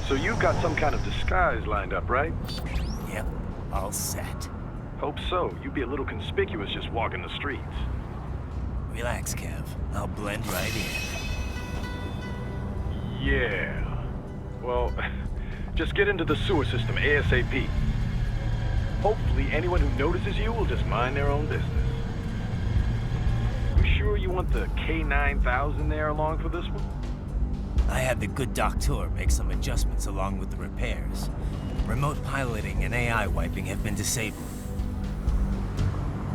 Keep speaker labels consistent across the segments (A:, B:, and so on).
A: So you've got some kind of disguise lined up, right?
B: Yep, all set.
A: Hope so. You'd be a little conspicuous just walking the streets.
B: Relax, Kev. I'll blend right in.
A: Yeah. Well, just get into the sewer system ASAP. Hopefully anyone who notices you will just mind their own business. You sure you want the K9000 there along for this one?
B: I had the good doctor make some adjustments along with the repairs. Remote piloting and AI wiping have been disabled.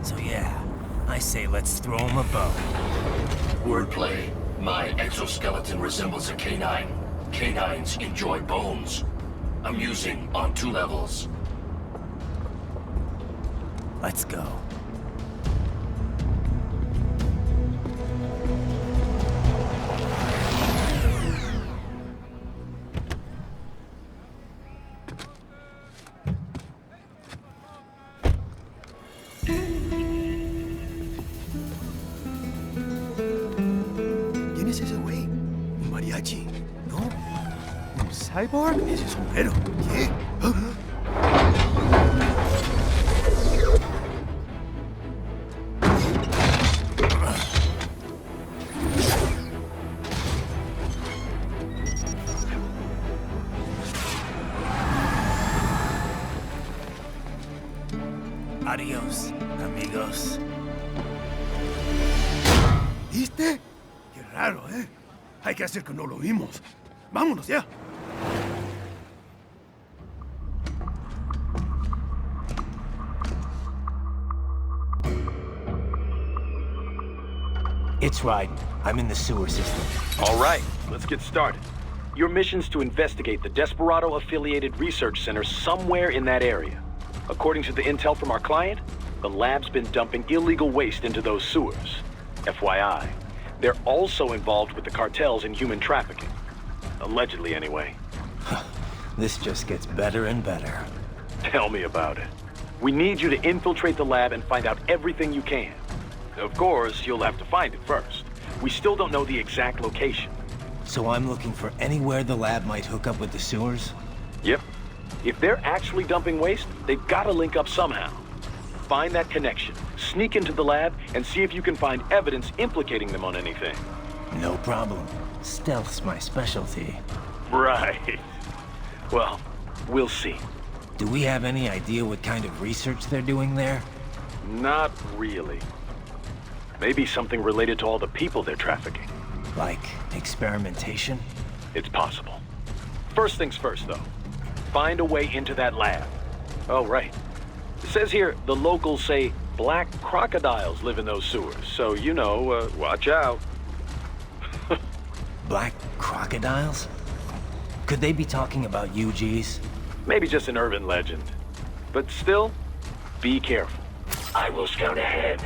B: So yeah, I say let's throw him a bone.
C: Wordplay. My exoskeleton resembles a canine. Canines enjoy bones. Amusing on 2 levels.
B: Let's go.
D: ¿Quién es ese güey? ¿Un mariachi? ¿No? ¿Un cyborg? Ese sombrero. ¿Qué?
B: Adiós, amigos.
D: ¿Viste? Qué raro, ¿eh? Hay que hacer que no lo vimos. Vámonos ya.
B: It's Ryden. I'm in the sewer system.
A: All right, let's get started. Your mission's to investigate the Desperado-affiliated research center somewhere in that area. According to the intel from our client, the lab's been dumping illegal waste into those sewers. FYI, they're also involved with the cartels in human trafficking. Allegedly, anyway.
B: This just gets better and better.
A: Tell me about it. We need you to infiltrate the lab and find out everything you can. Of course, you'll have to find it first. We still don't know the exact location.
B: So I'm looking for anywhere the lab might hook up with the sewers?
A: Yep. If they're actually dumping waste, they've got to link up somehow. Find that connection, sneak into the lab, and see if you can find evidence implicating them on anything.
B: No problem. Stealth's my specialty.
A: Right. Well, we'll see.
B: Do we have any idea what kind of research they're doing there?
A: Not really. Maybe something related to all the people they're trafficking.
B: Like experimentation?
A: It's possible. First things first, though. Find a way into that lab. Oh, right. It says here the locals say black crocodiles live in those sewers, so, you know, watch out.
B: Black crocodiles? Could they be talking about UGs?
A: Maybe just an urban legend. But still, be careful.
C: I will scout ahead.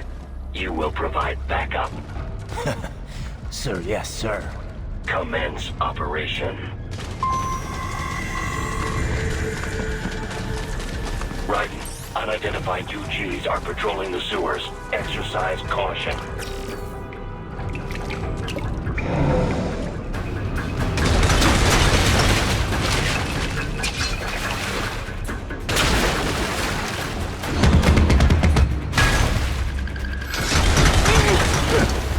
C: You will provide backup.
B: Sir, yes, sir.
C: Commence operation. Ryden, unidentified UGs are patrolling the sewers. Exercise caution.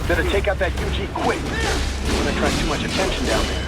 A: Better take out that UG quick. Don't want to attract too much attention down there.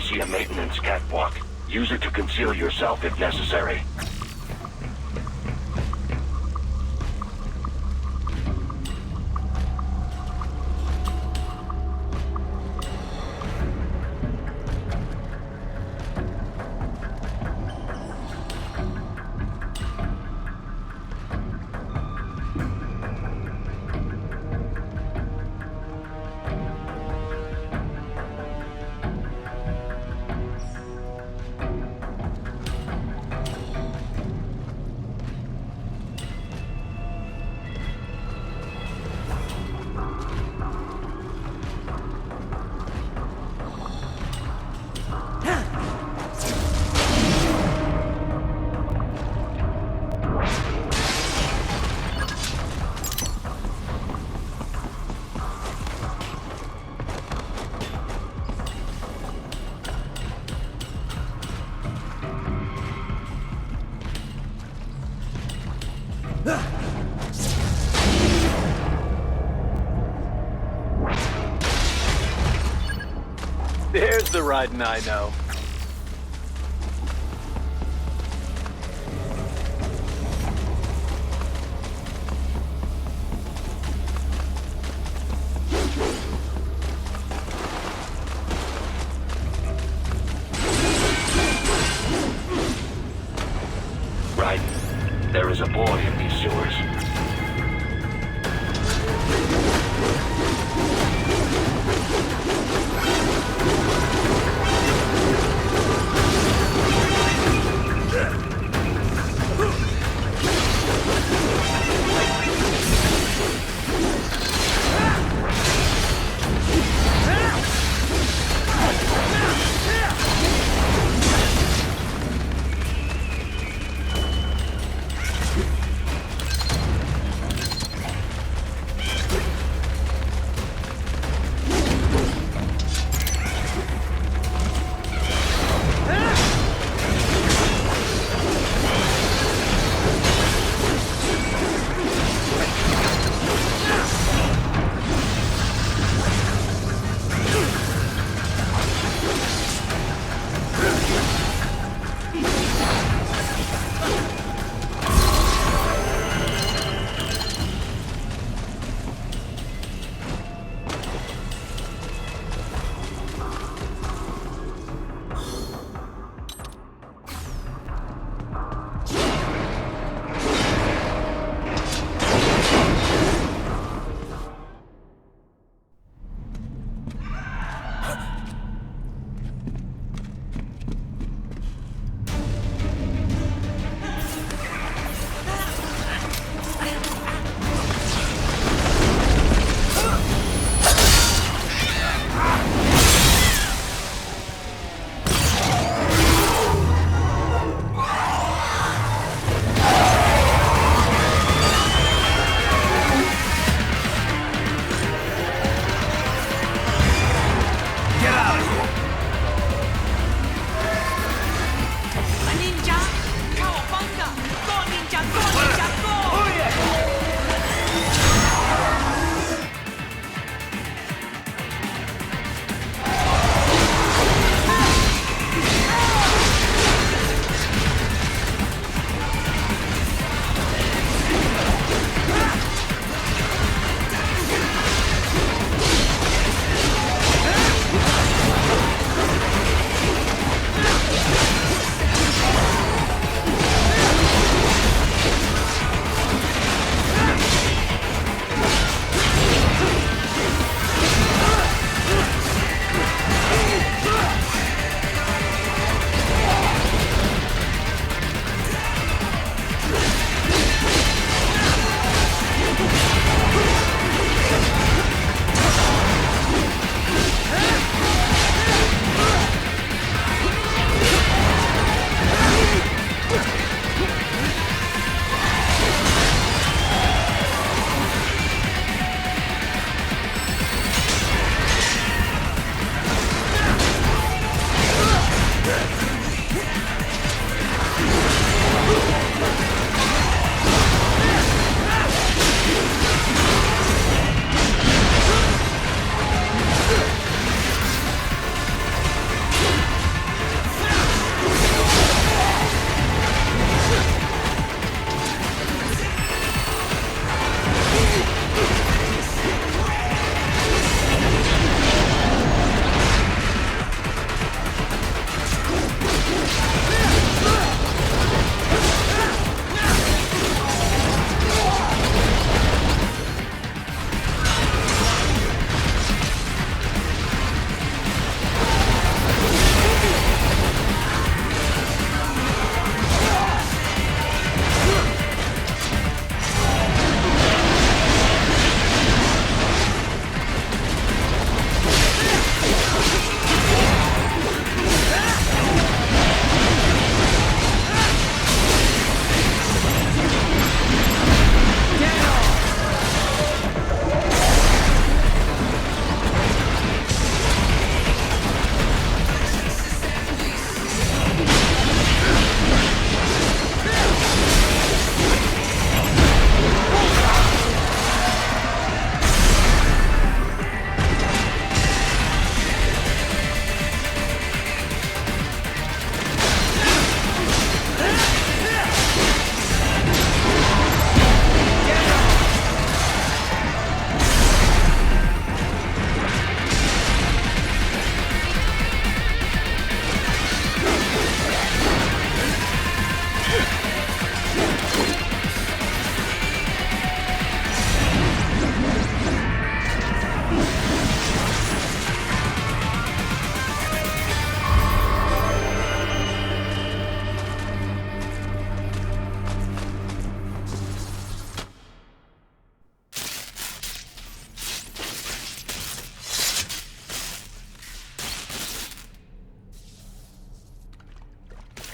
C: see a maintenance catwalk. Use it to conceal yourself if necessary.
A: There's the riding I know.
C: Right. There is a boy in these sewers.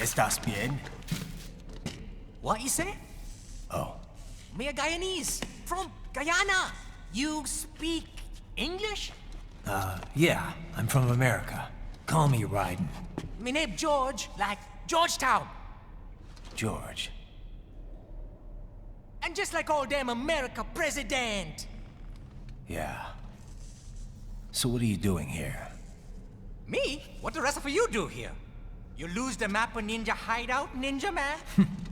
B: ¿Estás bien?
E: What you say?
B: Oh,
E: Me a Guyanese from Guyana. You speak English?
B: yeah, I'm from America. Call me Ryden.
E: Me name George, like Georgetown.
B: George.
E: And just like all damn America president.
B: Yeah. So what are you doing here?
E: Me? What the rest of you do here? You lose the map of Ninja Hideout, Ninja Man?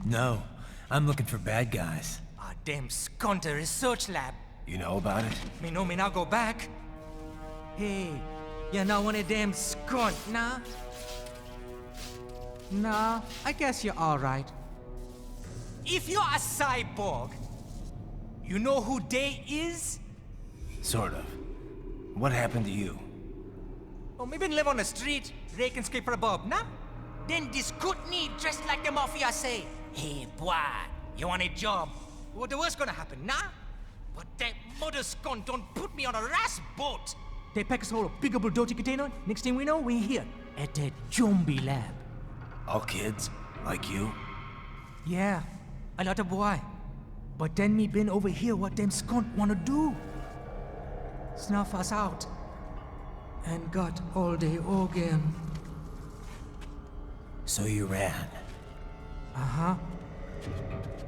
B: No, I'm looking for bad guys.
E: Ah, damn Skunter research lab.
B: You know about it?
E: Me know me now go back. Hey, you're not one of them skunt, nah? Nah, I guess you're alright. If you're a cyborg, you know who they is?
B: Sort of. What happened to you?
E: Oh, me been live on the street, rake and scrape for a bob, nah? Then this good need dressed like the mafia say, hey boy, you want a job? What the worst gonna happen, nah? But that mother skunt don't put me on a ras boat. They pack us all a big old dirty container. Next thing we know, we're here at that zombie lab.
B: All kids? Like you?
E: Yeah, a lot of boy. But then me been over here what them skunt wanna do. Snuff us out. And got all the organ.
B: So you ran.
E: Uh-huh.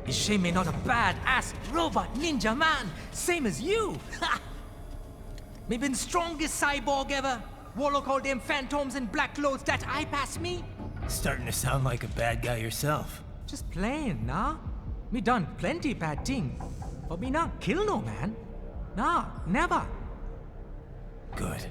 E: Is she me not a bad-ass robot ninja man, same as you? Ha! Me been strongest cyborg ever. Warlock all them phantoms and black clothes that eye pass me.
B: Starting to sound like a bad guy yourself.
E: Just plain, nah? Me done plenty bad thing. But me not kill no man. Nah, never.
B: Good.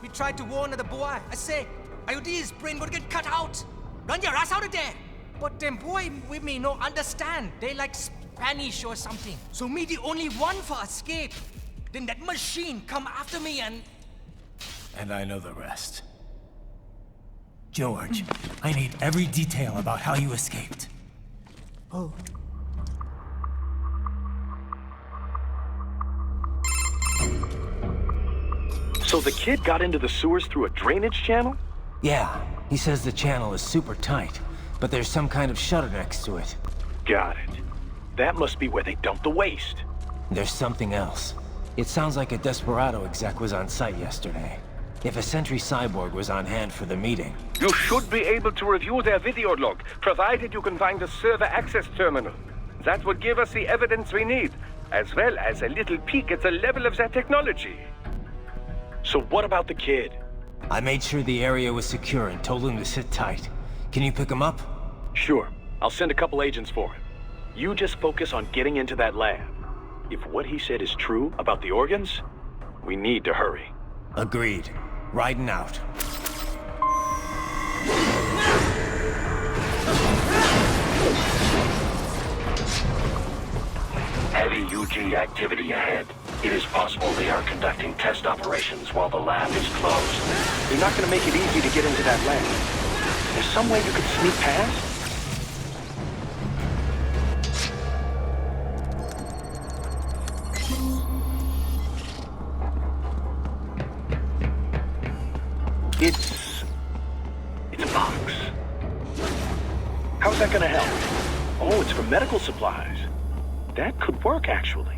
E: We tried to warn the boy. I say, IOD's brain gonna get cut out. Run your ass out of there. But them boy with me no understand. They like Spanish or something. So me the only one for escape. Then that machine come after me and...
B: And I know the rest. George, I need every detail about how you escaped.
E: Oh.
A: So the kid got into the sewers through a drainage channel?
B: Yeah, he says the channel is super tight, but there's some kind of shutter next to it.
A: Got it. That must be where they dumped the waste.
B: There's something else. It sounds like a Desperado exec was on site yesterday. If a Sentry Cyborg was on hand for the meeting.
F: You should be able to review their video log, provided you can find the server access terminal. That would give us the evidence we need, as well as a little peek at the level of their technology.
A: So what about the kid?
B: I made sure the area was secure and told him to sit tight. Can you pick him up?
A: Sure. I'll send a couple agents for him. You just focus on getting into that lab. If what he said is true about the organs, we need to hurry.
B: Agreed. Riding out.
C: Heavy UG activity ahead. It is possible they are conducting test operations while the lab is closed.
A: They're not gonna make it easy to get into that lab. There's some way you could sneak past? It's a box. How's that gonna help? Oh, it's for medical supplies. That could work, actually.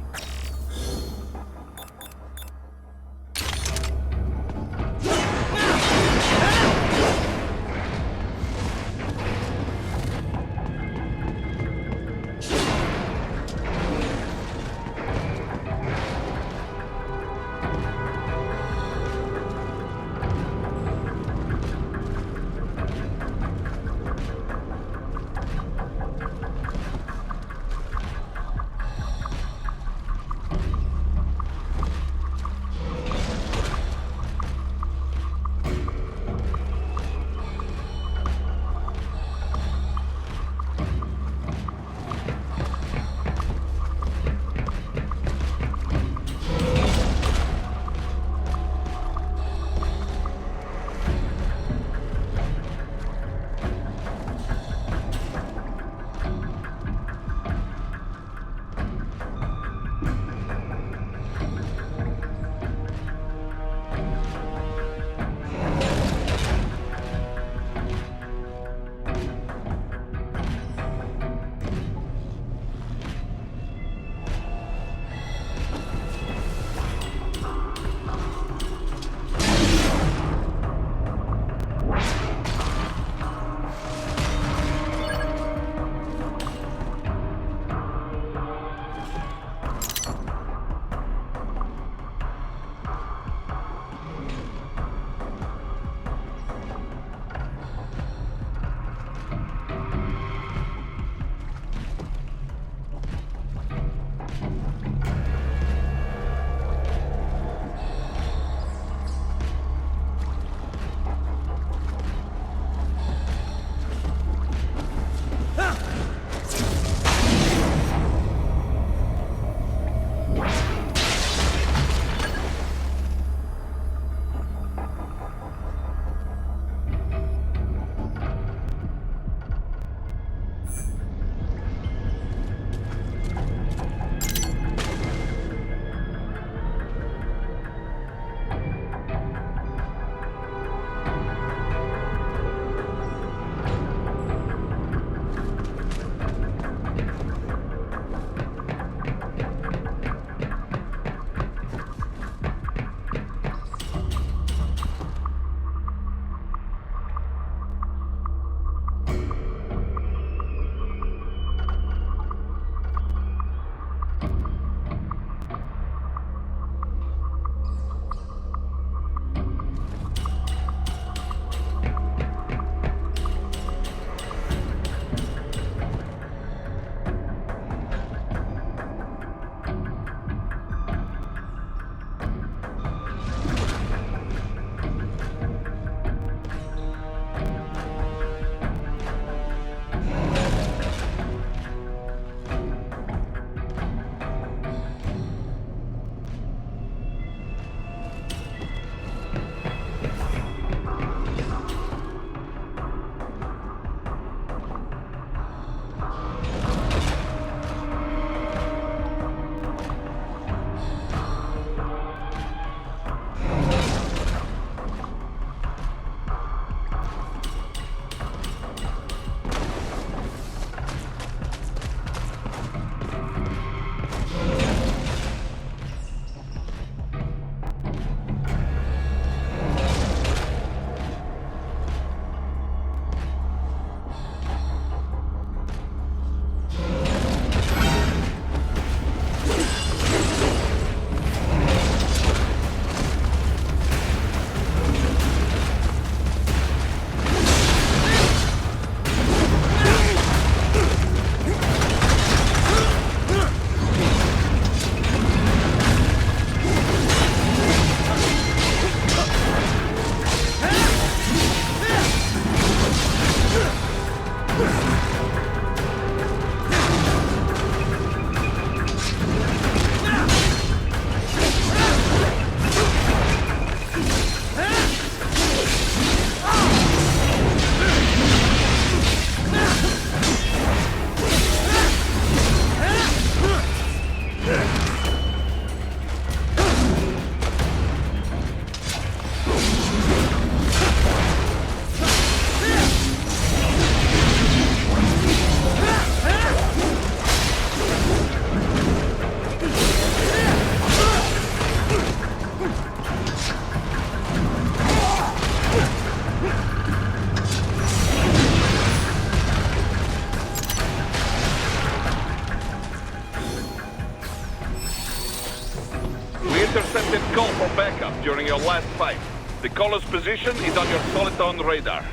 G: intercepted call for backup during your last fight. The caller's position is on your Soliton radar.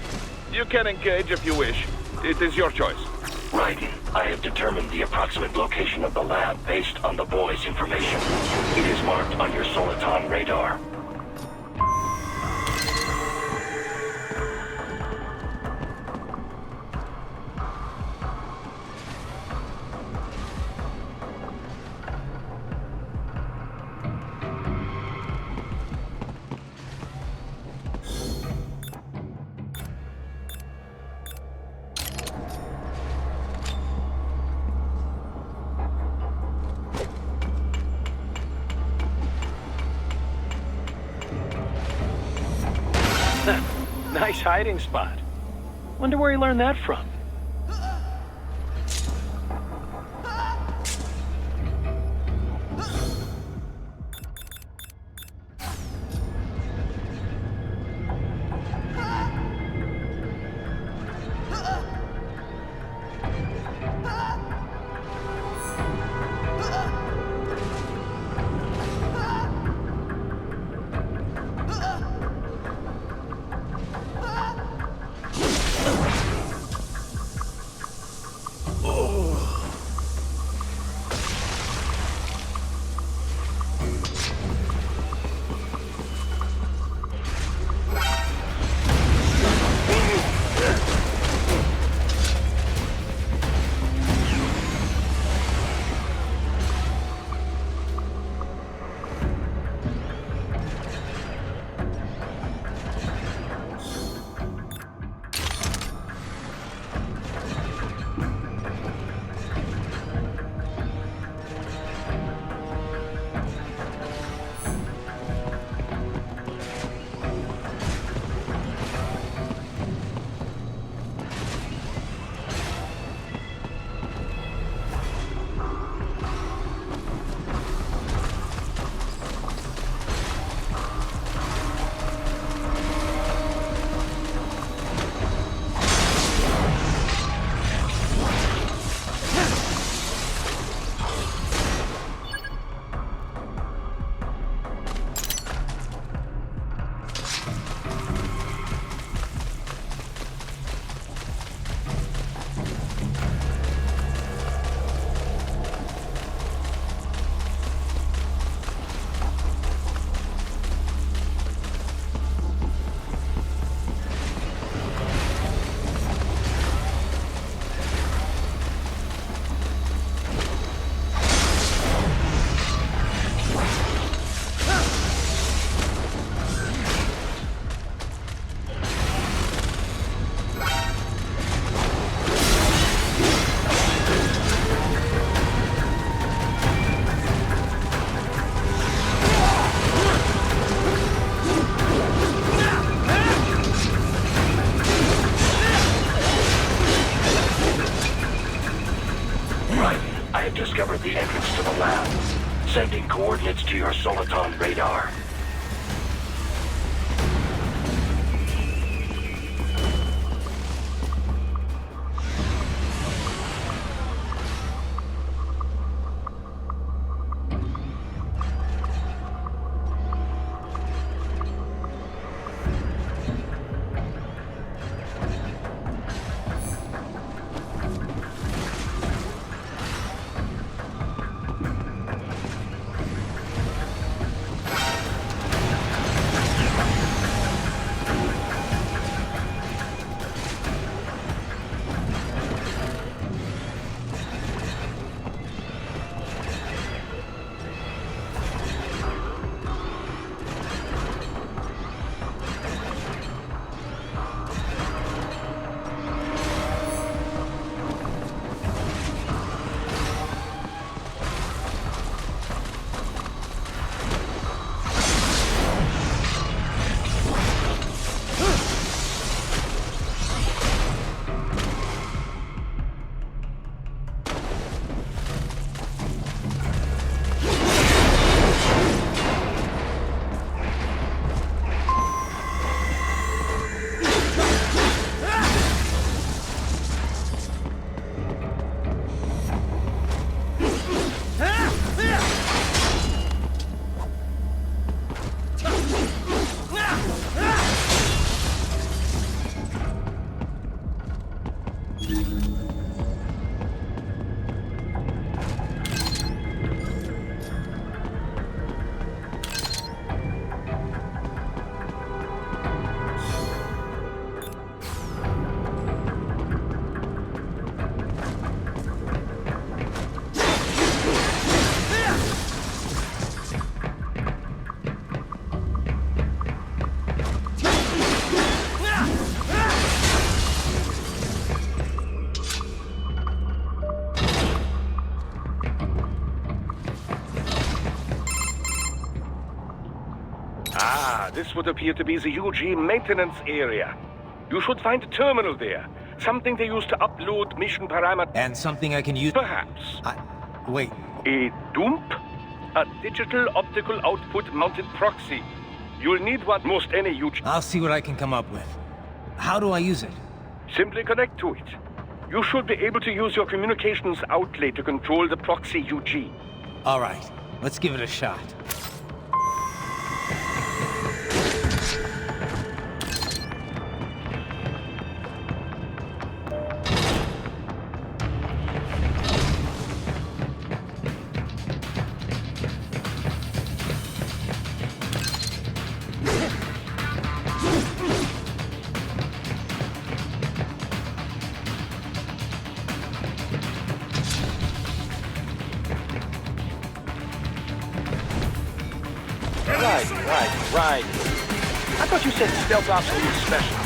G: You can engage if you wish. It is your choice.
C: Right. I have determined the approximate location of the lab based on the boy's information. It is marked on your Soliton radar.
A: Nice hiding spot. Wonder where he learned that from.
C: Discovered the entrance to the lab. Sending coordinates to your Soliton radar.
F: Ah, this would appear to be the UG maintenance area. You should find a terminal there. Something they use to upload mission parameters.
B: And something I can use...
F: Perhaps.
B: Wait.
F: A dump? A digital optical output mounted proxy. You'll need one most any UG.
B: I'll see what I can come up with. How do I use it?
F: Simply connect to it. You should be able to use your communications outlet to control the proxy UG.
B: All right, let's give it a shot.
A: Right. I thought you said stealth ops were special.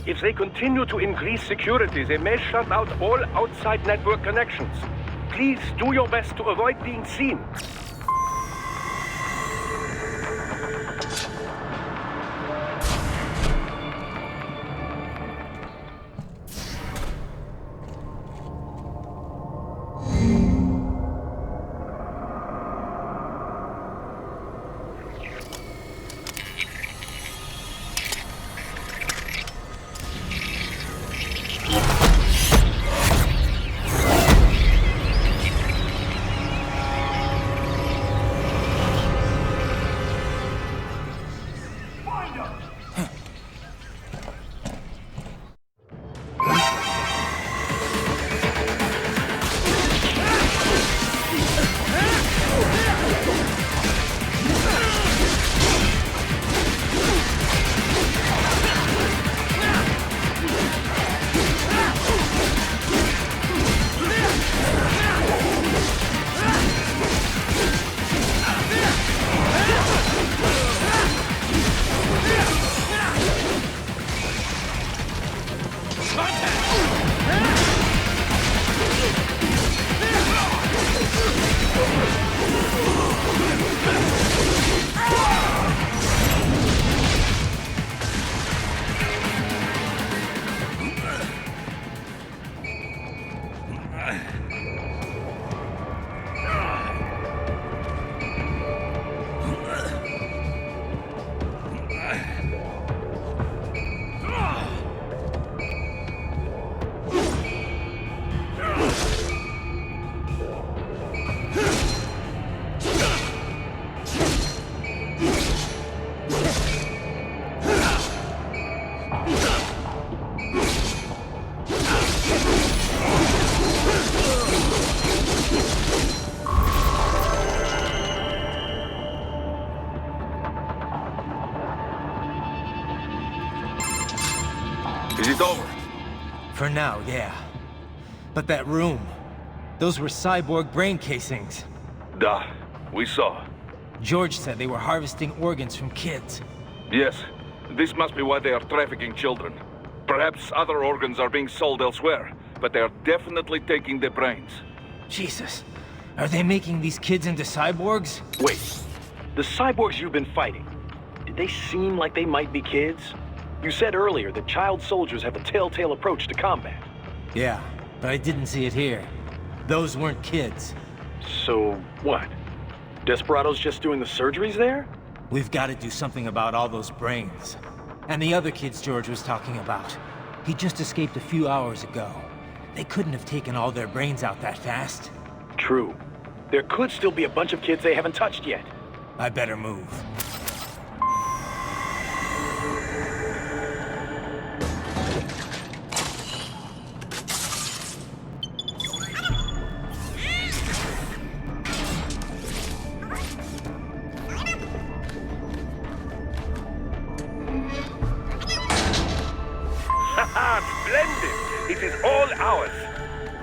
F: If they continue to increase security, they may shut out all outside network connections. Please do your best to avoid being seen.
G: Is it over?
B: For now, yeah. But that room, those were cyborg brain casings.
G: Duh. We saw.
B: George said they were harvesting organs from kids.
G: Yes. This must be why they are trafficking children. Perhaps other organs are being sold elsewhere, but they are definitely taking the brains.
B: Jesus. Are they making these kids into cyborgs?
A: Wait, the cyborgs you've been fighting, did they seem like they might be kids? You said earlier that child soldiers have a telltale approach to combat.
B: Yeah, but I didn't see it here. Those weren't kids.
A: So, what? Desperado's just doing the surgeries there?
B: We've got to do something about all those brains. And the other kids George was talking about. He just escaped a few hours ago. They couldn't have taken all their brains out that fast.
A: True. There could still be a bunch of kids they haven't touched yet.
B: I better move.
F: Haha, splendid! It is all ours.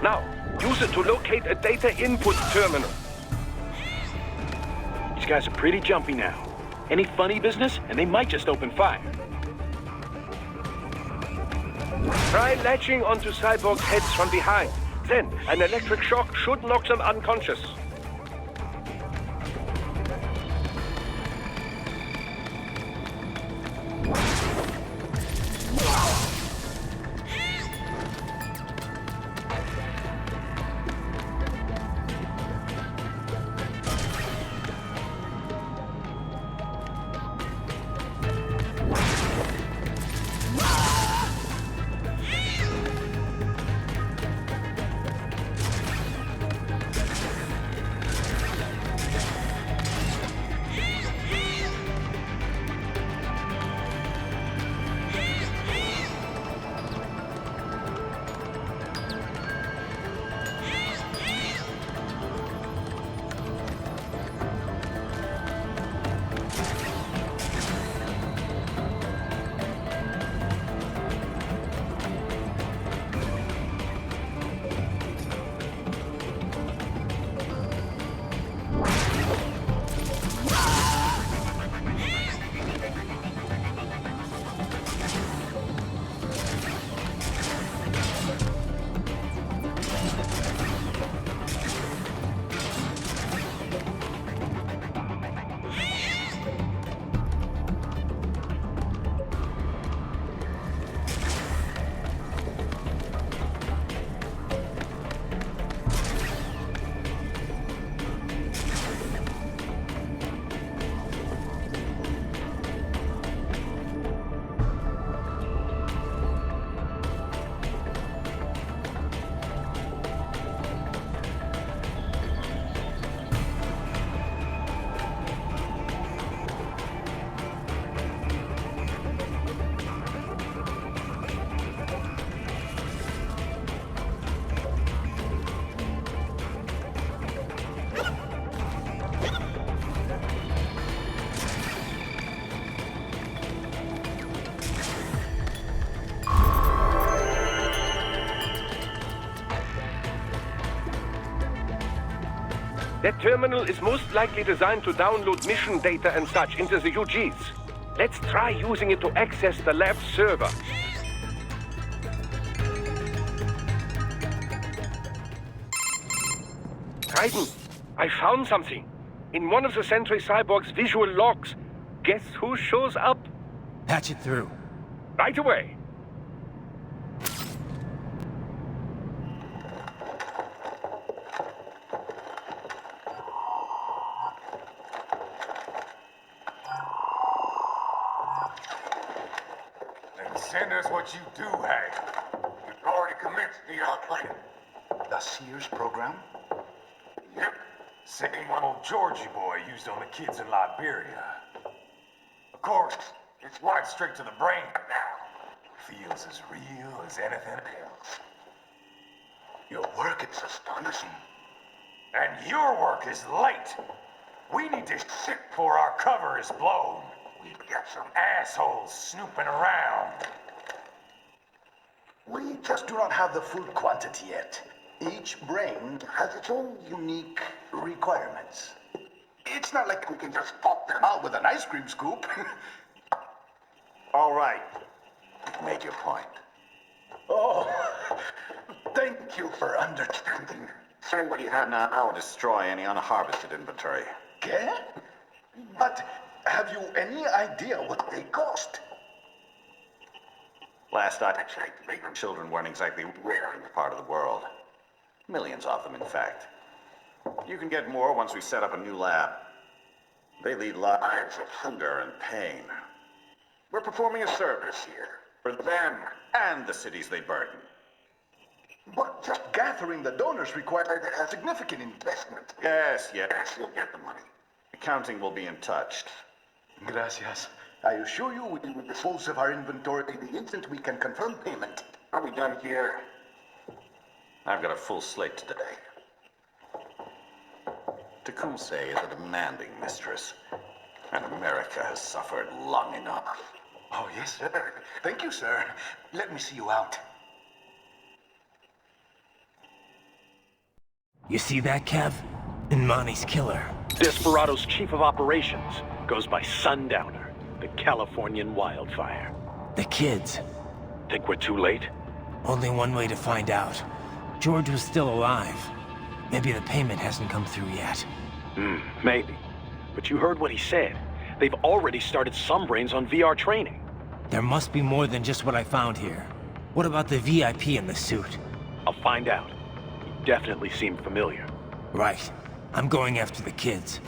F: Now, use it to locate a data input terminal.
A: These guys are pretty jumpy now. Any funny business, and they might just open fire.
F: Try latching onto cyborgs' heads from behind. Then, an electric shock should knock them unconscious. That terminal is most likely designed to download mission data and such into the UGs. Let's try using it to access the lab server. Raiden, I found something. In one of the Sentry Cyborg's visual logs. Guess who shows up?
B: Patch it through.
F: Right away.
H: Send us what you do have. You've already commenced the outplaying.
I: The Sears program?
H: Yep. Same one old Georgie boy used on the kids in Liberia. Of course, it's right straight to the brain now. Feels as real as anything else.
I: Your work is astonishing.
H: And your work is late. We need to shit before our cover is blown. We've got some assholes snooping around.
I: We just do not have the full quantity yet. Each brain has its own unique requirements. It's not like we can just pop them out with an ice cream scoop. All right. Make your point. Oh, thank you for understanding.
J: Send what you have now or destroy any unharvested inventory.
I: Okay? But have you any idea what they cost?
J: Last I checked, children weren't exactly rare in this part of the world. Millions of them, in fact. You can get more once we set up a new lab. They lead lives of hunger and pain. We're performing a service here for them and the cities they burden.
I: But just gathering the donors required a significant investment.
J: Yes, you'll get the money. Accounting will be in touch.
I: Gracias. I assure you we will dispose of our inventory the instant we can confirm payment.
J: Are we done here? I've got a full slate today. Tecumseh is a demanding mistress, and America has suffered long enough.
I: Oh, yes, sir. Thank you, sir. Let me see you out.
B: You see that, Kev? Imani's killer.
A: Desperado's chief of operations goes by Sundowner, the Californian wildfire.
B: The kids.
A: Think we're too late?
B: Only one way to find out. George was still alive. Maybe the payment hasn't come through yet.
A: Maybe. But you heard what he said. They've already started some brains on VR training.
B: There must be more than just what I found here. What about the VIP in the suit?
A: I'll find out. He definitely seemed familiar.
B: Right. I'm going after the kids.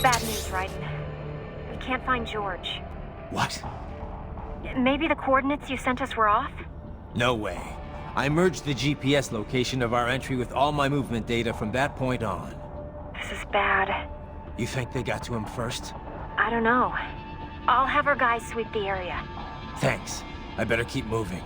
K: Bad news, right? We can't find George.
B: What?
K: Maybe the coordinates you sent us were off?
B: No way. I merged the GPS location of our entry with all my movement data from that point on.
K: This is bad.
B: You think they got to him first?
K: I don't know. I'll have our guys sweep the area.
B: Thanks. I better keep moving.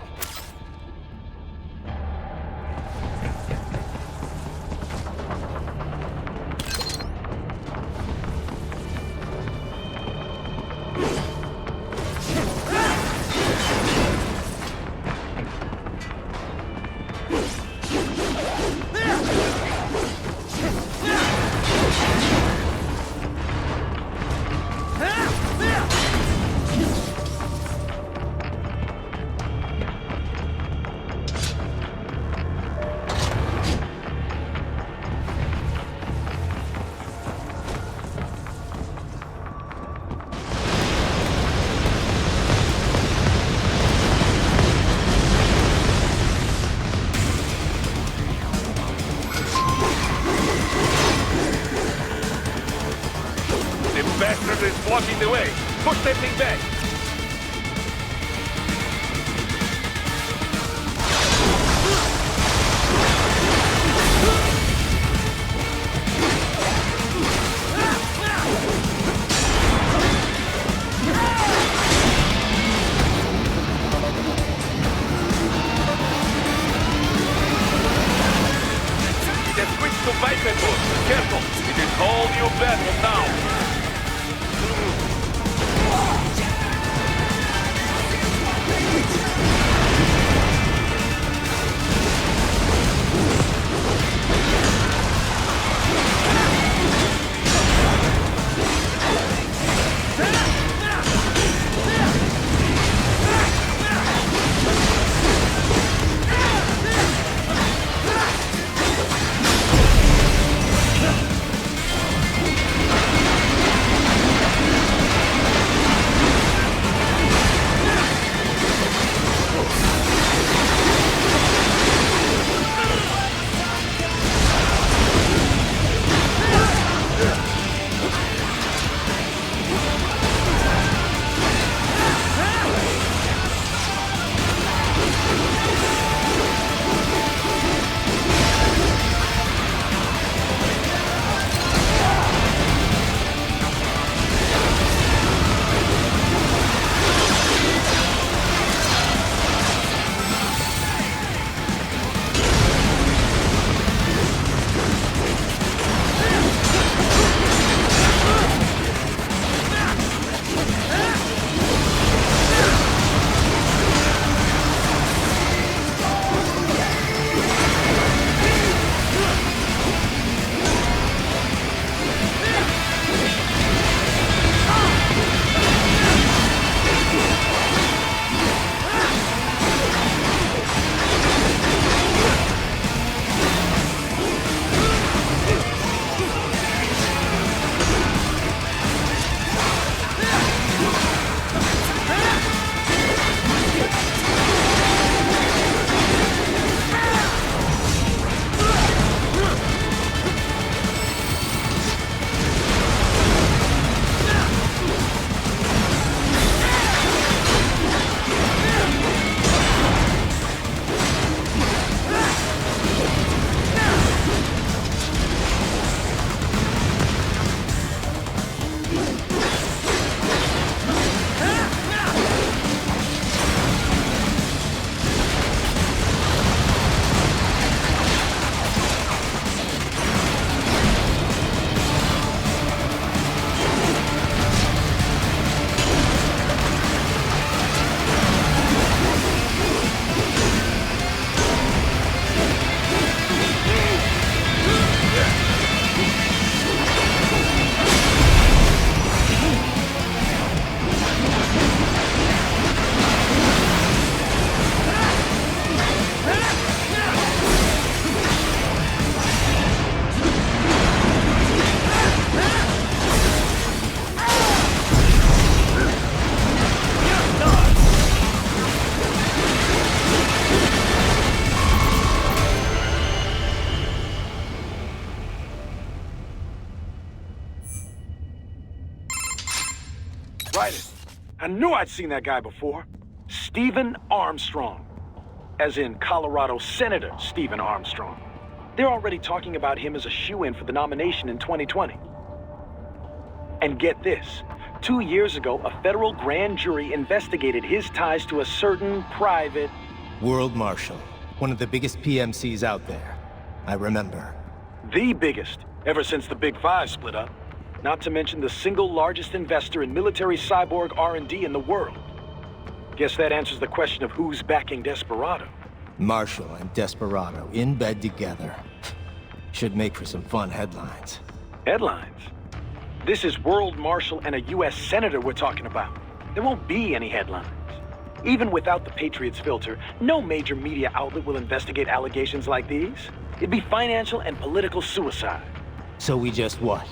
A: I knew I'd seen that guy before. Stephen Armstrong. As in Colorado Senator Stephen Armstrong. They're already talking about him as a shoo-in for the nomination in 2020. And get this. 2 years ago, a federal grand jury investigated his ties to a certain private...
B: World Marshal. One of the biggest PMCs out there. I remember.
A: The biggest, ever since the Big Five split up. Not to mention the single largest investor in military cyborg R&D in the world. Guess that answers the question of who's backing Desperado.
B: Marshall and Desperado in bed together. Should make for some fun headlines.
A: Headlines? This is World Marshal and a U.S. Senator we're talking about. There won't be any headlines. Even without the Patriots filter, no major media outlet will investigate allegations like these. It'd be financial and political suicide.
B: So we just what?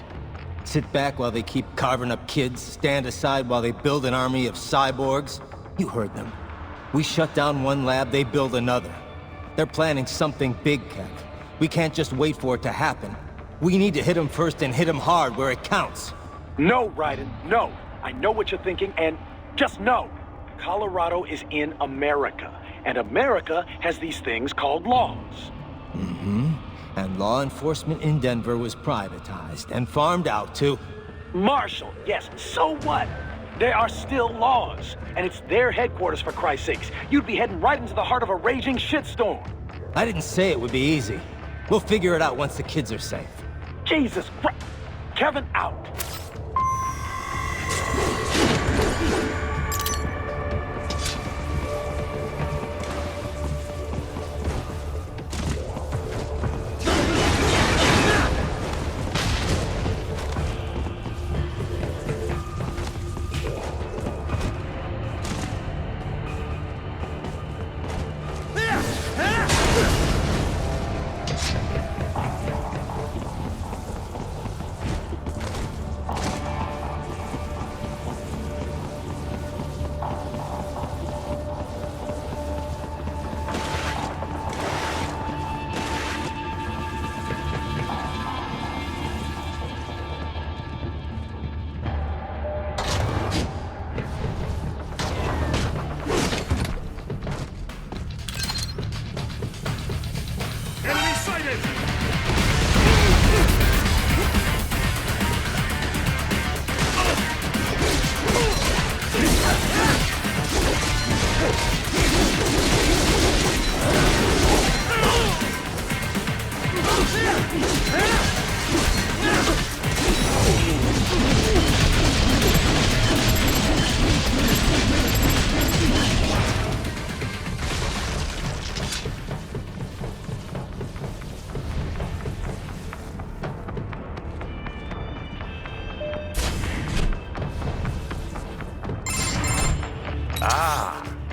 B: Sit back while they keep carving up kids, stand aside while they build an army of cyborgs? You heard them. We shut down one lab, they build another. They're planning something big, Kev. We can't just wait for it to happen. We need to hit them first and hit them hard where it counts.
A: No, Raiden, no. I know what you're thinking, and just know. Colorado is in America, and America has these things called laws.
B: Mm-hmm. And law enforcement in Denver was privatized and farmed out to...
A: Marshall, yes, so what? There are still laws, and it's their headquarters, for Christ's sakes. You'd be heading right into the heart of a raging shitstorm.
B: I didn't say it would be easy. We'll figure it out once the kids are safe.
A: Jesus Christ! Kevin, out!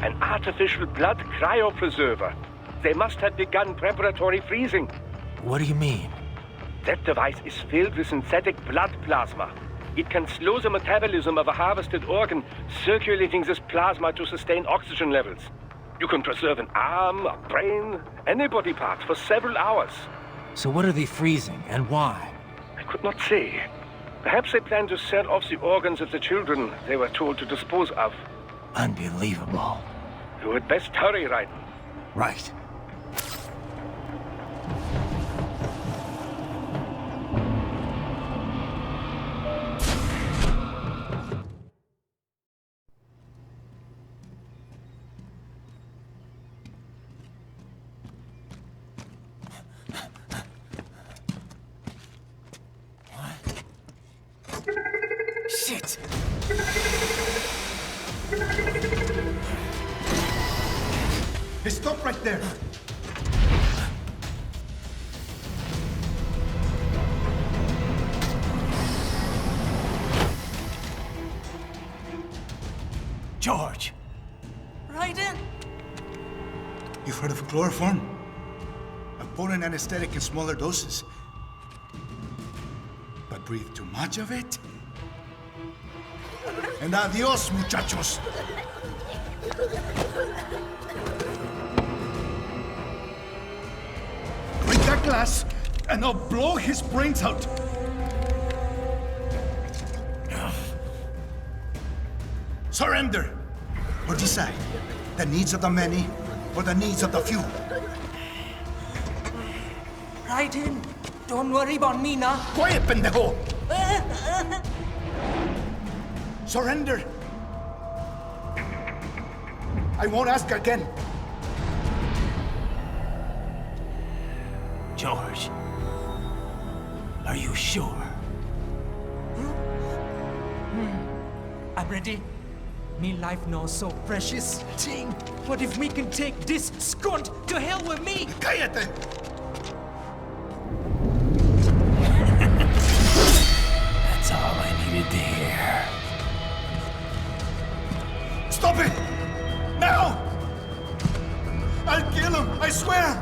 F: An artificial blood cryopreserver. They must have begun preparatory freezing.
B: What do you mean?
F: That device is filled with synthetic blood plasma. It can slow the metabolism of a harvested organ, circulating this plasma to sustain oxygen levels. You can preserve an arm, a brain, any body part for several hours.
B: So what are they freezing, and why?
F: I could not say. Perhaps they plan to sell off the organs of the children they were told to dispose of.
B: Unbelievable.
F: You had best hurry, Raiden.
B: Right.
D: Shit! Hey, stop right there! George!
E: Raiden?
D: You've heard of chloroform? A potent anesthetic in smaller doses. But breathe too much of it? And adios, muchachos! Break that glass, and I'll blow his brains out!
I: Surrender! Or decide. The needs of the many or the needs of the few.
E: Right in. Don't worry about me now.
I: Quiet, pendejo! Surrender! I won't ask again.
D: George, are you sure?
E: I'm ready. Me life now so precious. Ting, what if we can take this skunt to hell with me?
I: Cállate!
D: That's all I needed to hear.
I: Stop it! Now! I'll kill him, I swear!